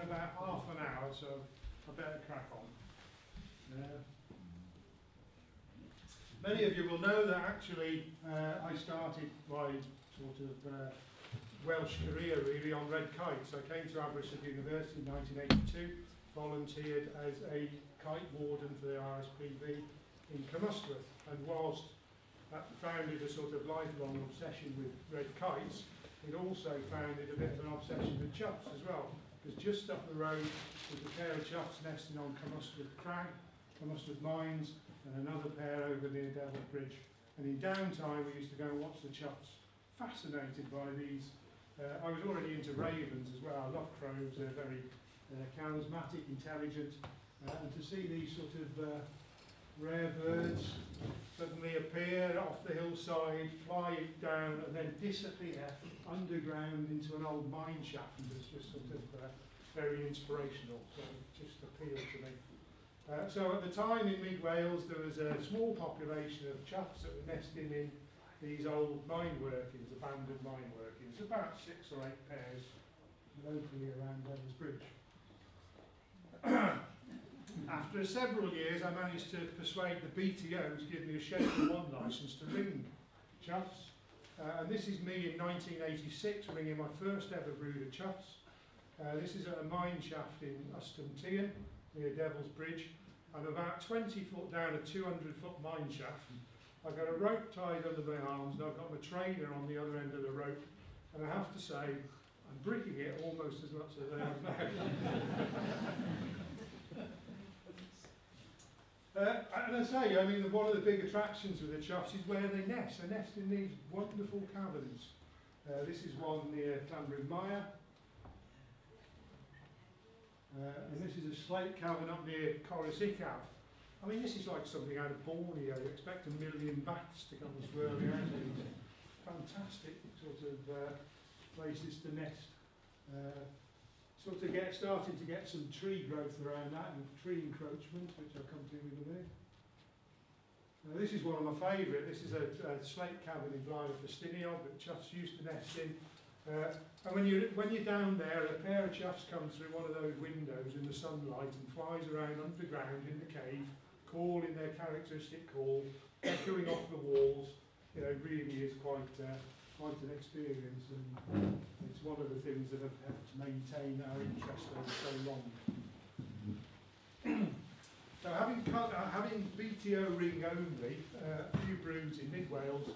about half an hour, so I better crack on. Many of you will know that actually I started my sort of Welsh career really on red kites. I came to Aberystwyth University in 1982, volunteered as a kite warden for the RSPB in Cymysforth, and whilst that founded a sort of lifelong obsession with red kites, it also founded a bit of an obsession with choughs as well, because just up the road was a pair of choughs nesting on Cymysforth Crag, Cymysforth Mines, and another pair over near Devil's Bridge. And in downtime we used to go and watch the choughs. Fascinated by these. I was already into ravens as well. I love crows, they're very charismatic, intelligent, and to see these sort of rare birds suddenly appear off the hillside, fly down and then disappear underground into an old mine shaft was just sort of very inspirational, so it just appealed to me. So at the time in mid Wales there was a small population of choughs that were nesting in these old mine workings, abandoned mine workings, about 6 or 8 pairs locally around Devil's Bridge. After several years I managed to persuade the BTO to give me a Schedule 1 licence to ring choughs. And this is me in 1986 ringing my first ever brood of choughs. This is at a mine shaft in Ystumtien near Devil's Bridge. I'm about 20 foot down a 200-foot mine shaft. I've got a rope tied under my arms and I've got my trainer on the other end of the rope, and I have to say I'm bricking it almost as much as I am now. And I say, I mean, one of the big attractions with the choughs is where they nest. They nest in these wonderful caverns. This is one near Llanbryn Mawr. And this is a slate cavern up near Coruscant. I mean, this is like something out of Borneo. You expect 1 million bats to come swirling out of these fantastic sort of places to nest. Sort of starting to get some tree growth around that and tree encroachment, which I'll come to in a minute. This is one of my favourite. This is a slate cavern in Blaenau that choughs used to nest in. And when you're down there, a pair of choughs comes through one of those windows in the sunlight and flies around underground in the cave, calling their characteristic call, echoing off the walls. You know, it really is quite an experience, and it's one of the things that have helped maintain our interest over so long. So having BTO ring only, a few broods in mid Wales,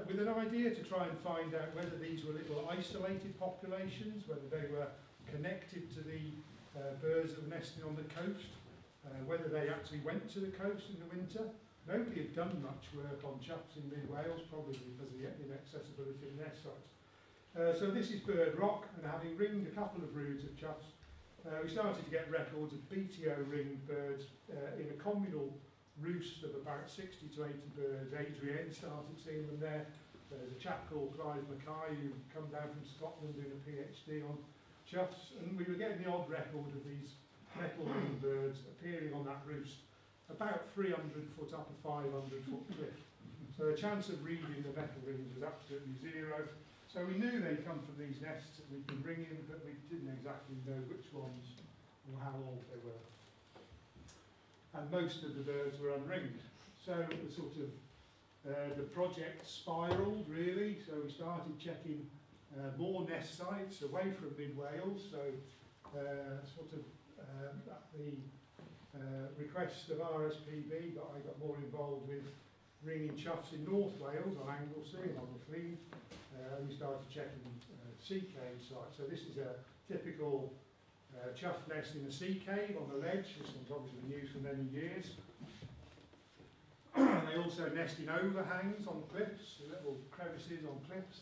with an idea to try and find out whether these were little isolated populations, whether they were connected to the birds that were nesting on the coast, whether they actually went to the coast in the winter. Nobody had done much work on choughs in mid Wales, probably because of the inaccessibility of nest sites. So this is Bird Rock, and having ringed a couple of broods of choughs, we started to get records of BTO ringed birds in a communal roost of about 60 to 80 birds. Adrienne started seeing them there. There's a chap called Clive Mackay who come down from Scotland doing a PhD on choughs, and we were getting the odd record of these metal ringed birds appearing on that roost about 300 foot up a 500 foot cliff. So the chance of reading the metal rings was absolutely zero. So we knew they'd come from these nests that we'd been ringing, but we didn't exactly know which ones or how old they were. And most of the birds were unringed. So the sort of the project spiralled really. So we started checking more nest sites away from mid Wales. So sort of at the request of RSPB, but I got more involved with ringing choughs in North Wales on Anglesey and on the Cleve. We started checking sea cave sites. So this is a typical chough nest in a sea cave on the ledge. This one's obviously been used for many years. They also nest in overhangs on cliffs, little crevices on cliffs.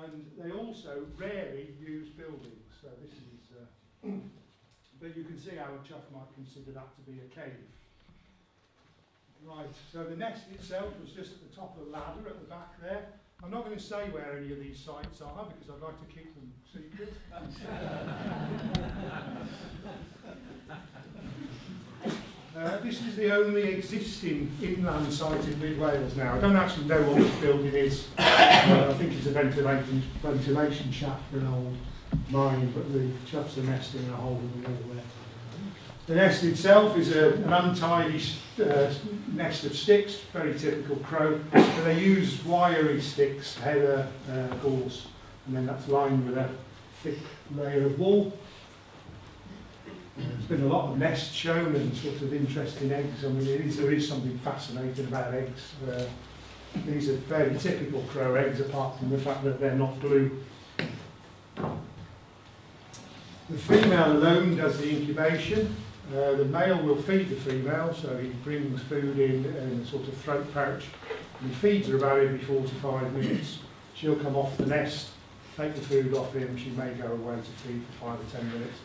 And they also rarely use buildings. So this is, but you can see how a chough might consider that to be a cave. Right, so the nest itself was just at the top of the ladder at the back there. I'm not going to say where any of these sites are because I'd like to keep them secret. This is the only existing inland site in mid Wales now. I don't actually know what this building is. I think it's a ventilation shaft for an old mine, but the choughs are nesting in a hole in the middle there. The nest itself is an untidy nest of sticks, very typical crow. But they use wiry sticks, heather, gorse, and then that's lined with a thick layer of wool. There's been a lot of nests shown and sort of interesting eggs. I mean, there is something fascinating about eggs. These are fairly typical crow eggs, apart from the fact that they're not blue. The female alone does the incubation. The male will feed the female, so he brings food in a sort of throat pouch, and he feeds her about every 45 minutes. She'll come off the nest, take the food off him. She may go away to feed for 5 or 10 minutes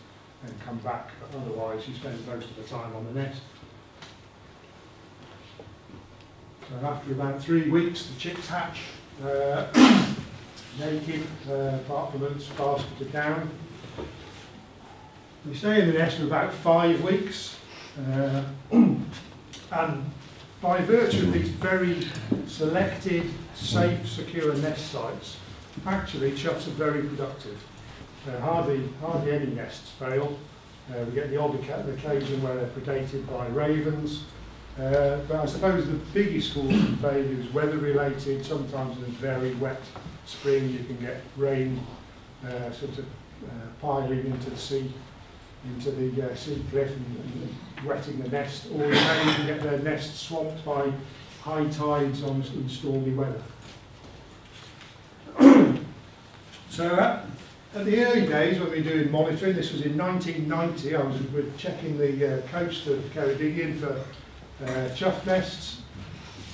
and come back, but otherwise she spends most of the time on the nest. So after about 3 weeks, the chicks hatch, naked, apart from its basket of down. They stay in the nest for about 5 weeks, and by virtue of these very selected, safe, secure nest sites, actually choughs are very productive. Hardly any nests fail. We get the odd occasion where they're predated by ravens, but I suppose the biggest cause of failure is weather related. Sometimes in a very wet spring you can get rain piling into the sea. Into the sea cliff and wetting the nest, or you may even get their nest swamped by high tides in stormy weather. So at the early days when we were doing monitoring, this was in 1990, I was checking the coast of Ceredigion for chough nests,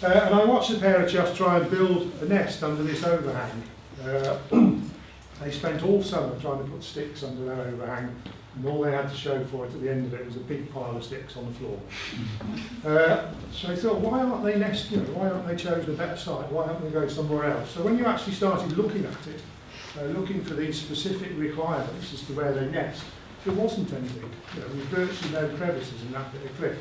and I watched a pair of choughs try and build a nest under this overhang. They spent all summer trying to put sticks under that overhang, and all they had to show for it at the end of it was a big pile of sticks on the floor. So I thought, why aren't they nesting? Why aren't they chosen a better site? Why haven't they go somewhere else? So when you actually started looking at it, looking for these specific requirements as to where they nest, there wasn't anything. There were virtually no crevices in that bit of cliff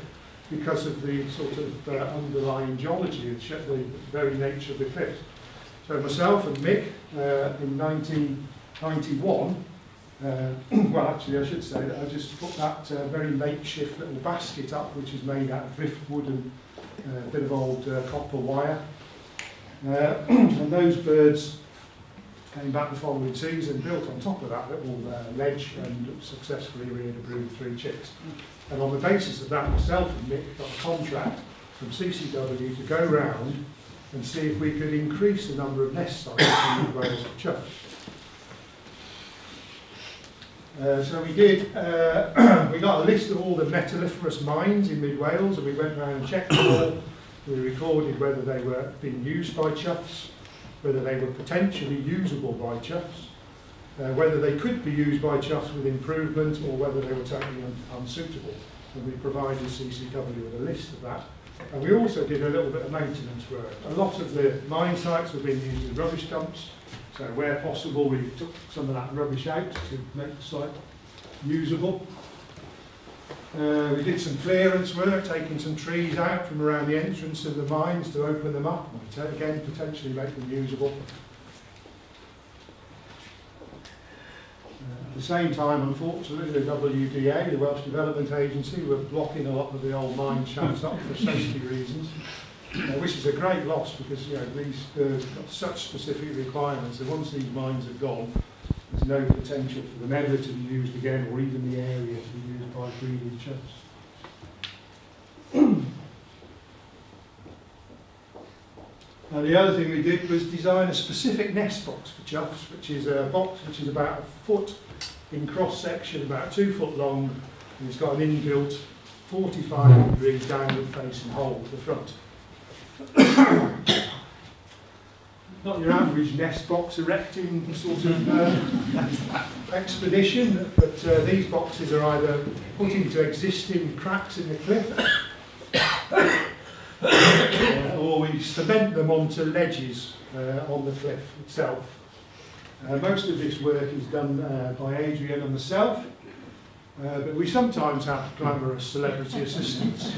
because of the sort of underlying geology, the very nature of the cliff. So myself and Mick, in 1991, well actually I should say that I just put that very makeshift little basket up, which is made out of driftwood and a bit of old copper wire. And those birds came back the following season, built on top of that little ledge, and successfully reared a brood 3 chicks. And on the basis of that, myself and Mick got a contract from CCW to go round and see if we could increase the number of nest sites in mid Wales for chough. So we did, we got a list of all the metalliferous mines in mid Wales, and we went round and checked them all. We recorded whether they were being used by choughs, whether they were potentially usable by choughs, whether they could be used by choughs with improvement, or whether they were totally unsuitable. And we provided CCW with a list of that. And we also did a little bit of maintenance work. A lot of the mine sites were being used as rubbish dumps, so where possible we took some of that rubbish out to make the site usable. We did some clearance work, taking some trees out from around the entrance of the mines to open them up, and again potentially make them usable. At the same time, unfortunately, the WDA, the Welsh Development Agency, were blocking a lot of the old mine shafts up for safety reasons, which is a great loss because these birds have got such specific requirements that once these mines are gone, there's no potential for them ever to be used again, or even the area to be used by breeding choughs. Now the other thing we did was design a specific nest box for choughs, which is a box which is about a foot in cross section, about 2 foot long, and it's got an inbuilt 45-degree downward facing hole at the front. Not your average nest box erecting sort of expedition, but these boxes are either put into existing cracks in the cliff, or we cement them onto ledges on the cliff itself. Most of this work is done by Adrienne and myself, But we sometimes have glamorous celebrity assistants.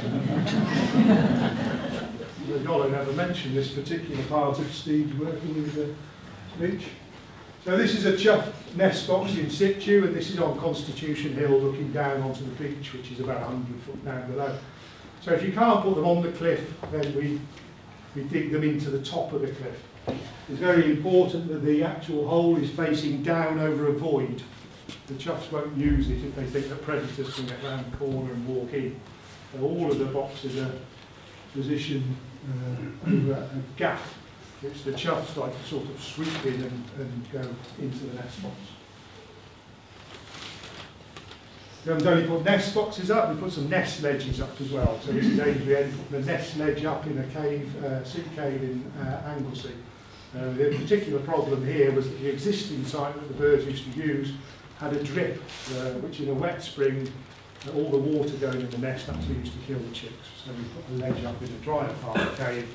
I'll never mention this particular part of Steve's working with the beach. So this is a chough nest box in situ, and this is on Constitution Hill looking down onto the beach, which is about 100 foot down below. So if you can't put them on the cliff, then we dig them into the top of the cliff. It's very important that the actual hole is facing down over a void. The choughs won't use it if they think that predators can get round the corner and walk in. So all of the boxes are positioned over a gap, which the choughs like to sort of sweep in and go into the nest box. We haven't only put nest boxes up, we put some nest ledges up as well. So this is Adrienne putting the nest ledge up in a cave, sea cave in Anglesey. The particular problem here was that the existing site that the birds used to use had a drip, which in a wet spring, all the water going in the nest actually used to kill the chicks. So we put a ledge up in a drier part of the cave,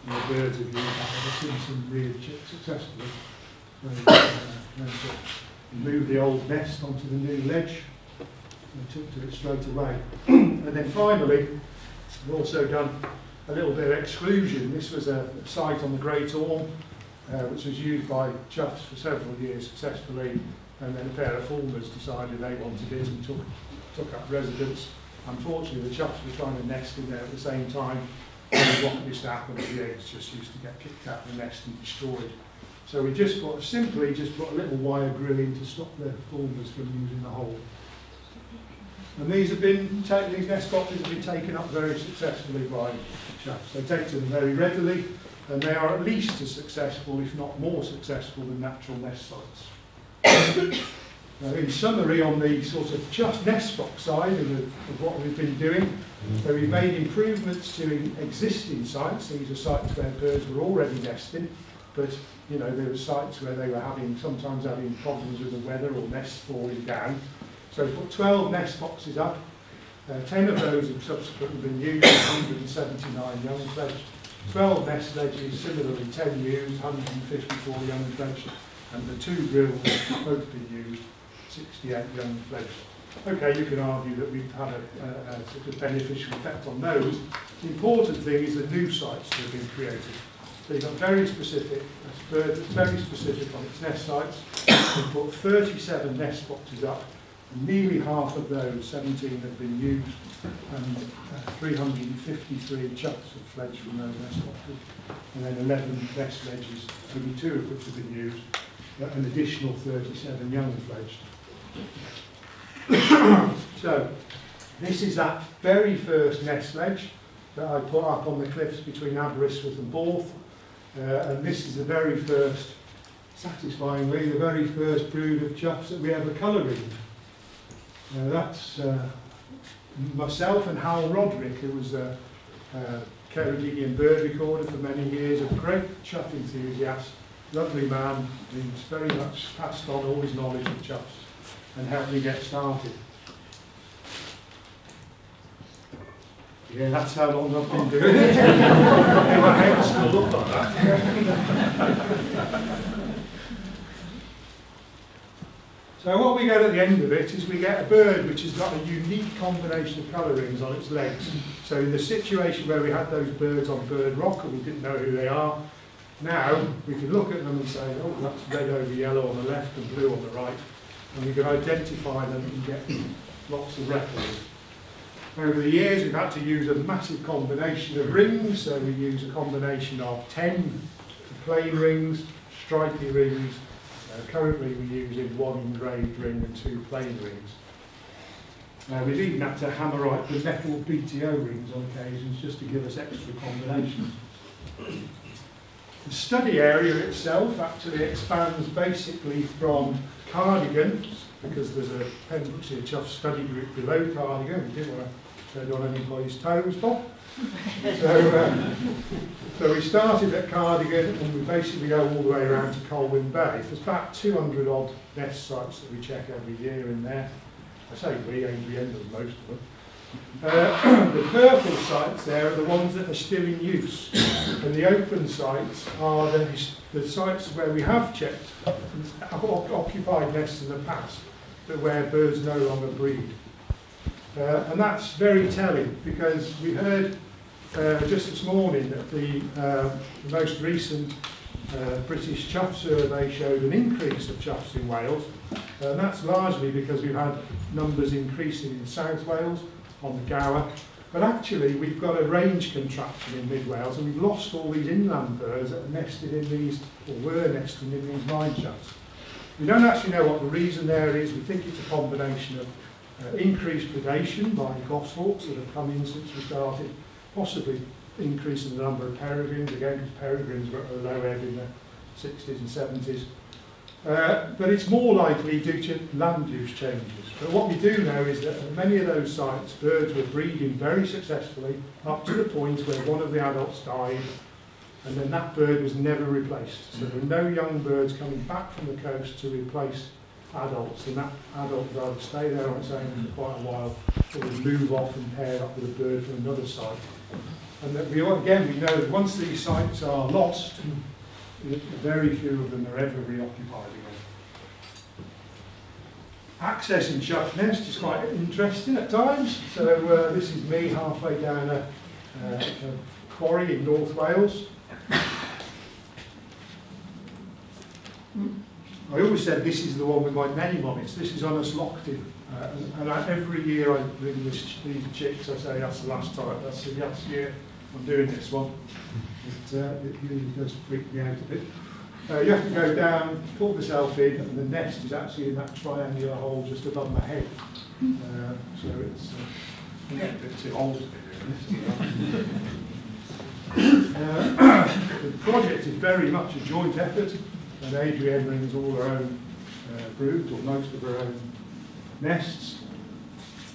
and the birds have used that. I've seen some reared chicks successfully. So move the old nest onto the new ledge, and took to it straight away. And then finally, we've also done a little bit of exclusion. This was a site on the Great Orme, which was used by choughs for several years successfully, and then a pair of fulmars decided they wanted it and took up residence. Unfortunately, the choughs were trying to nest in there at the same time, and what used to happen is the eggs just used to get kicked out of the nest and destroyed. So we just simply put a little wire grill in to stop the fulmars from using the hole. And these nest boxes have been taken up very successfully by choughs. They take to them very readily, and they are at least as successful, if not more successful, than natural nest sites. In summary, on the sort of chough nest box side of what we've been doing, so we've made improvements to existing sites. These are sites where birds were already nesting, but you know, there were sites where they were sometimes having problems with the weather or nests falling down. So we put 12 nest boxes up. 10 of those have subsequently been used, 179 young fledged. 12 nest ledges, similarly 10 used, 154 young fledged. And the 2 drills have both been used, 68 young fledged. Okay, you can argue that we've had a sort of beneficial effect on those. The important thing is the new sites that have been created. So you've got very specific, bird that's very specific on its nest sites. We've put 37 nest boxes up. Nearly half of those, 17, have been used, and 353 choughs have fledged from those nest boxes, and then 11 nest ledges, only 2 of which have been used, an additional 37 young fledged. So, this is that very first nest ledge that I put up on the cliffs between Aberystwyth and Borth, and this is the very first, satisfyingly, the very first brood of choughs that we ever colour-ringed. That's myself and Hal Roderick, who was a Ceredigion bird recorder for many years, a great chough enthusiast, lovely man, who's very much passed on all his knowledge of choughs and helped me get started. Yeah, that's how long I've been doing it. My head still look like that. So what we get at the end of it is we get a bird which has got a unique combination of colour rings on its legs. So in the situation where we had those birds on Bird Rock and we didn't know who they are, now we can look at them and say, oh, that's red over yellow on the left and blue on the right, and we can identify them and get lots of records. Over the years we've had to use a massive combination of rings, so we use a combination of 10 plain rings, stripy rings. Currently we're using 1 engraved ring and 2 plain rings. We've even had to hammer out the metal BTO rings on occasions just to give us extra combinations. The study area itself actually expands basically from Cardigan, because there's a Pembrokeshire Chough study group below Cardigan. We didn't want to tread on anybody's toes, Bob. So we started at Cardigan and we basically go all the way around to Colwyn Bay. There's about 200 odd nest sites that we check every year in there. I say we, Adrienne does most of them. The purple sites there are the ones that are still in use, and the open sites are the sites where we have checked occupied nests in the past, but where birds no longer breed. And that's very telling, because we heard just this morning that the most recent British Chough survey showed an increase of choughs in Wales, and that's largely because we've had numbers increasing in South Wales on the Gower, but actually we've got a range contraction in Mid Wales, and we've lost all these inland birds that are nested in these, or were nesting in these mine shafts. We don't actually know what the reason there is. We think it's a combination of increased predation by goshawks that have come in since we started, possibly increasing the number of peregrines, again because peregrines were at a low ebb in the 60s and 70s. But it's more likely due to land use changes. But what we do know is that at many of those sites, birds were breeding very successfully up to the point where one of the adults died, and then that bird was never replaced. So there were no young birds coming back from the coast to replace adults, and that adult would either stay there on its own for quite a while, or would move off and pair up with a bird from another site. And that we know that once these sites are lost, very few of them are ever reoccupied again. Accessing Chough Nest is quite interesting at times. So this is me halfway down a quarry in North Wales. I always said this is the one with my name on it. This is on a Slochty. Every year I bring these chicks, I say that's the last time, that's the last year I'm doing this one. It really does freak me out a bit. You have to go down, pull yourself in, and the nest is actually in that triangular hole just above my head. So it's I'm getting a bit too old to be doing this. The project is very much a joint effort, and Adrienne brings all her own broods, or most of her own nests.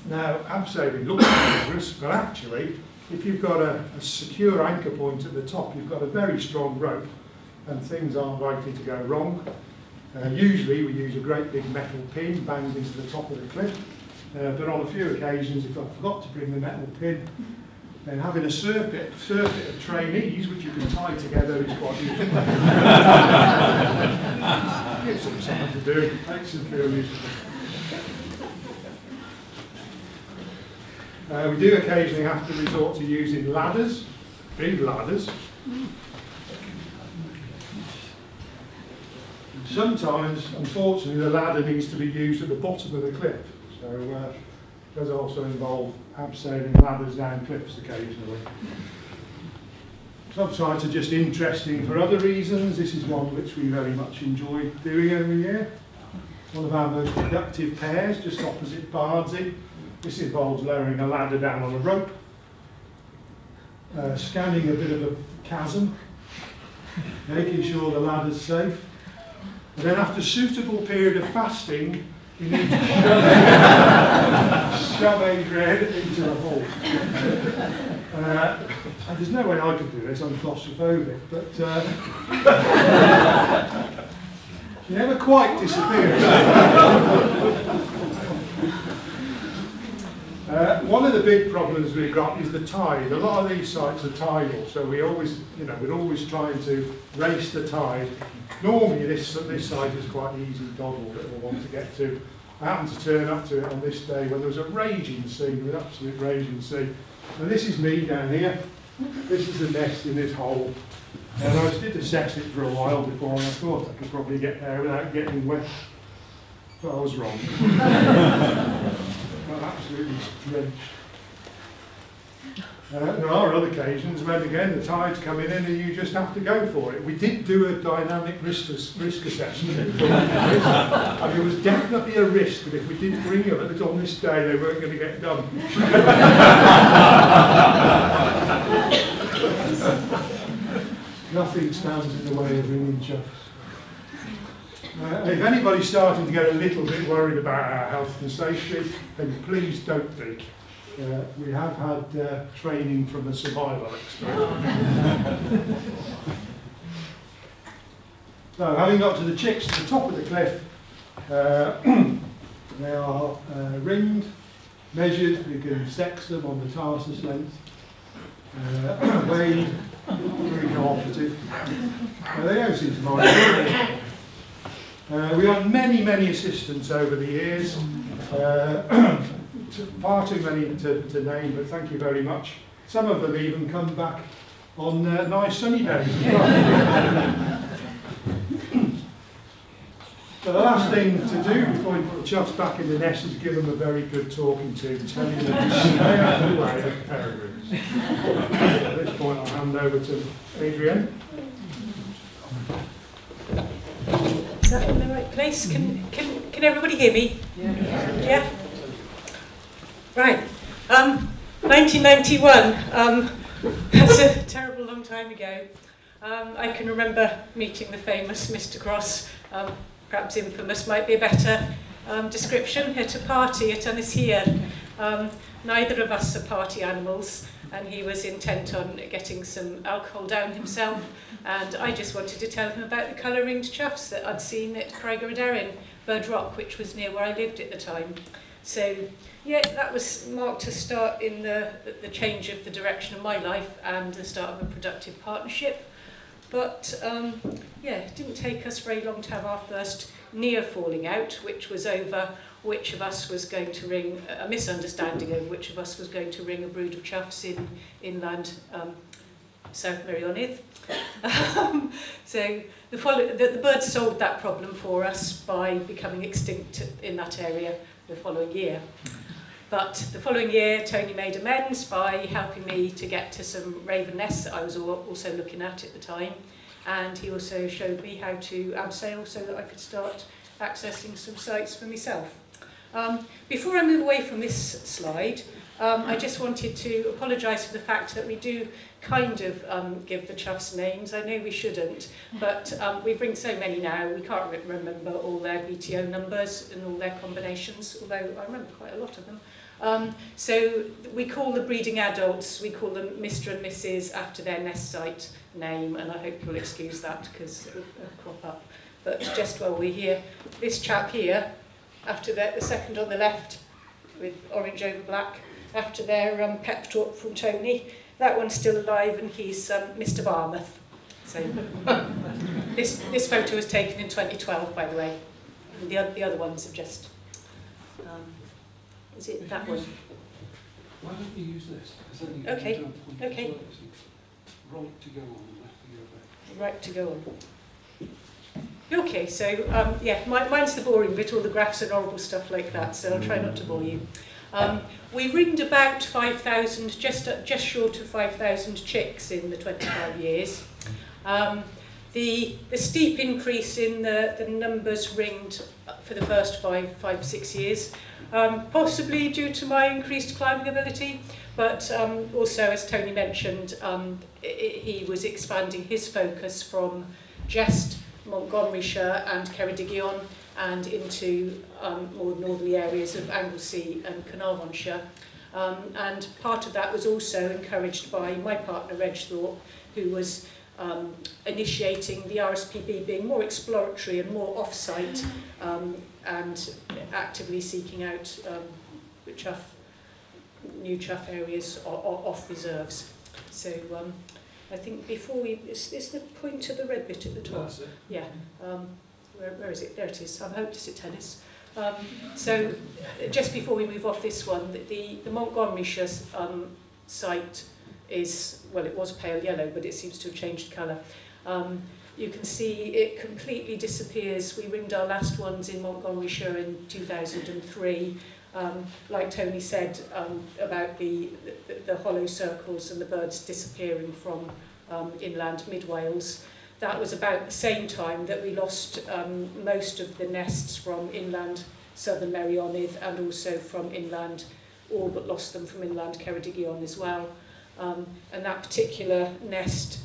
Now, abseiling looks dangerous, but actually, if you've got a secure anchor point at the top, you've got a very strong rope, and things aren't likely to go wrong. Usually, we use a great big metal pin banged into the top of the cliff, but on a few occasions, if I forgot to bring the metal pin, then having a circuit of trainees, which you can tie together, is quite useful. Gives them something to do, makes them feel useful. We do occasionally have to resort to using ladders, big ladders. Sometimes, unfortunately, the ladder needs to be used at the bottom of the cliff. So it does also involve abseiling ladders down cliffs occasionally. Some sites are just interesting for other reasons. This is one which we very much enjoy doing every year. One of our most productive pairs, just opposite Bardsey. This involves lowering a ladder down on a rope, scanning a bit of a chasm, making sure the ladder's safe, and then after a suitable period of fasting, you need to shove Adrienne into the hole. And there's no way I could do this, I'm claustrophobic, but she never quite disappears. One of the big problems we've got is the tide. A lot of these sites are tidal, so we're always trying to race the tide. Normally this site is quite easy doddle that we'll want to get to. I happened to turn up to it on this day when there was a raging sea, an absolute raging sea. And this is me down here. This is the nest in this hole. And I did assess it for a while before, and I thought I could probably get there without getting wet. But I was wrong. I'm absolutely drenched. There are other occasions when, again, the tide's coming in and you just have to go for it. We did do a dynamic risk assessment, and it was definitely a risk that if we didn't bring them on this day, they weren't going to get done. Nothing stands in the way of bringing choughs. If anybody's starting to get a little bit worried about our health and safety, then please don't be. We have had training from a survival expert. So, having got to the chicks at the top of the cliff, they are ringed, measured, we can sex them on the tarsus length, weighed, very cooperative. They don't seem to mind. We had many assistants over the years. far too many to name, but thank you very much. Some of them even come back on nice sunny days. So the last thing to do before you put the choughs back in the nest is give them a very good talking to, telling them to stay out of the way of peregrines. At this point I'll hand over to Adrienne. Is that in the right place? Can everybody hear me? Yeah? Right. 1991. That's a terrible long time ago. I can remember meeting the famous Mr. Cross, perhaps infamous might be a better description, at a party at Anishian. Neither of us are party animals, and he was intent on getting some alcohol down himself, and I just wanted to tell him about the colour-ringed choughs that I'd seen at Craigieradaren, Bird Rock, which was near where I lived at the time. So, yeah, that was marked a start in the change of the direction of my life and the start of a productive partnership. But, yeah, it didn't take us very long to have our first near falling out, which was over which of us was going to ring, a misunderstanding over which of us was going to ring a brood of choughs in inland South Meirionydd. So the birds solved that problem for us by becoming extinct in that area the following year. But the following year, Tony made amends by helping me to get to some raven nests that I was also looking at the time. And he also showed me how to abseil so that I could start accessing some sites for myself. Before I move away from this slide, I just wanted to apologise for the fact that we do kind of give the choughs names. I know we shouldn't, but we've ringed so many now, we can't remember all their BTO numbers and all their combinations, although I remember quite a lot of them. So we call the breeding adults, we call them Mr. and Mrs. after their nest site name, and I hope you'll excuse that because it will crop up. But just while we're here, this chap here, after the second on the left with orange over black, after their pep talk from Tony, that one's still alive and he's Mr. Barmouth. So this photo was taken in 2012, by the way. And the other ones have just... is it that one? Why don't you use this? Okay, okay. Right to go on, left to go back. Right to go on. Okay, so yeah, mine's the boring bit, all the graphs and horrible stuff like that, so I'll try not to bore you. We ringed about 5,000, just short of 5,000 chicks in the 25 years. The steep increase in the numbers ringed for the first five, 6 years, possibly due to my increased climbing ability, but also, as Tony mentioned, he was expanding his focus from just Montgomeryshire and Ceredigion and into more northerly areas of Anglesey and Carnarvonshire. And part of that was also encouraged by my partner Reg Thorpe, who was initiating the RSPB being more exploratory and more off-site and actively seeking out new chough areas off reserves. So I think before we... Is the point to the red bit at the top? That's it. Yeah. Where is it? There it is. I hope it's at tennis. So just before we move off this one, the Montgomeryshire site is, well, it was pale yellow, but it seems to have changed colour. You can see it completely disappears. We ringed our last ones in Montgomeryshire in 2003. Like Tony said about the hollow circles and the birds disappearing from inland mid-Wales. That was about the same time that we lost most of the nests from inland southern Meirionydd and also from inland, all but lost them from inland Ceredigion as well. And that particular nest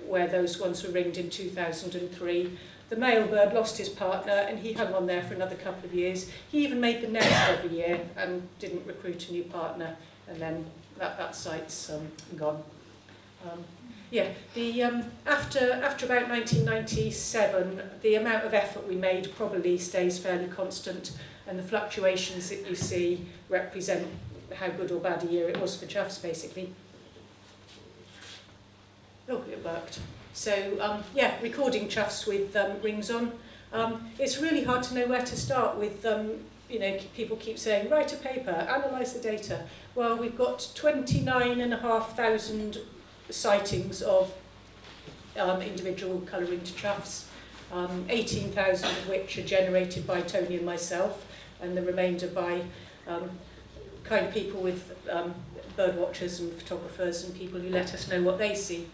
where those ones were ringed in 2003, the male bird lost his partner and he hung on there for another couple of years. He even made the nest every year and didn't recruit a new partner, and then that site's gone. Yeah, after about 1997, the amount of effort we made probably stays fairly constant, and the fluctuations that you see represent how good or bad a year it was for choughs, basically. Oh, it worked. So, yeah, recording choughs with rings on. It's really hard to know where to start with, you know, people keep saying, write a paper, analyse the data. Well, we've got 29,500 sightings of individual colour-ringed choughs, 18,000 of which are generated by Tony and myself, and the remainder by kind people with bird watchers and photographers and people who let us know what they see.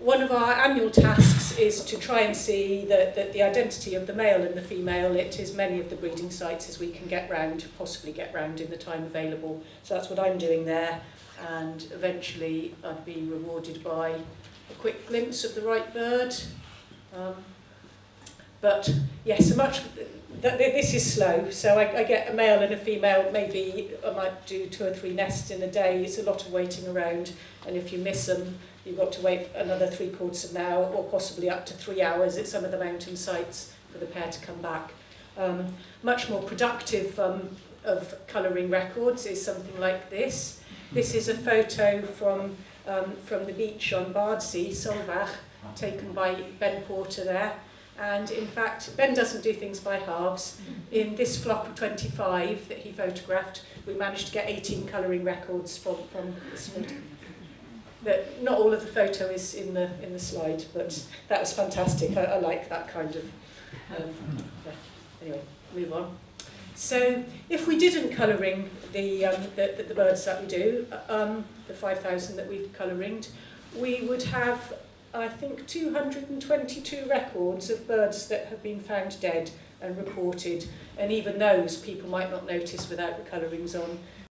One of our annual tasks is to try and see that the identity of the male and the female at as many of the breeding sites as we can get round, possibly get round in the time available. So that's what I'm doing there, and eventually I'd be rewarded by a quick glimpse of the right bird. But yes, this is slow, so I get a male and a female. Maybe I might do 2 or 3 nests in a day. It's a lot of waiting around, and if you miss them, you've got to wait another 3/4 of an hour, or possibly up to 3 hours at some of the mountain sites for the pair to come back. Much more productive of colouring records is something like this. This is a photo from the beach on Bardsea, Solvach, taken by Ben Porter there. And in fact, Ben doesn't do things by halves. In this flock of 25 that he photographed, we managed to get 18 colouring records from this photo. But not all of the photo is in the slide, but that was fantastic. I like that kind of. Anyway, move on. So if we didn't colour-ring the birds that we do, the 5,000 that we've colour-ringed, we would have, I think, 222 records of birds that have been found dead and reported, and even those people might not notice without the colourings on.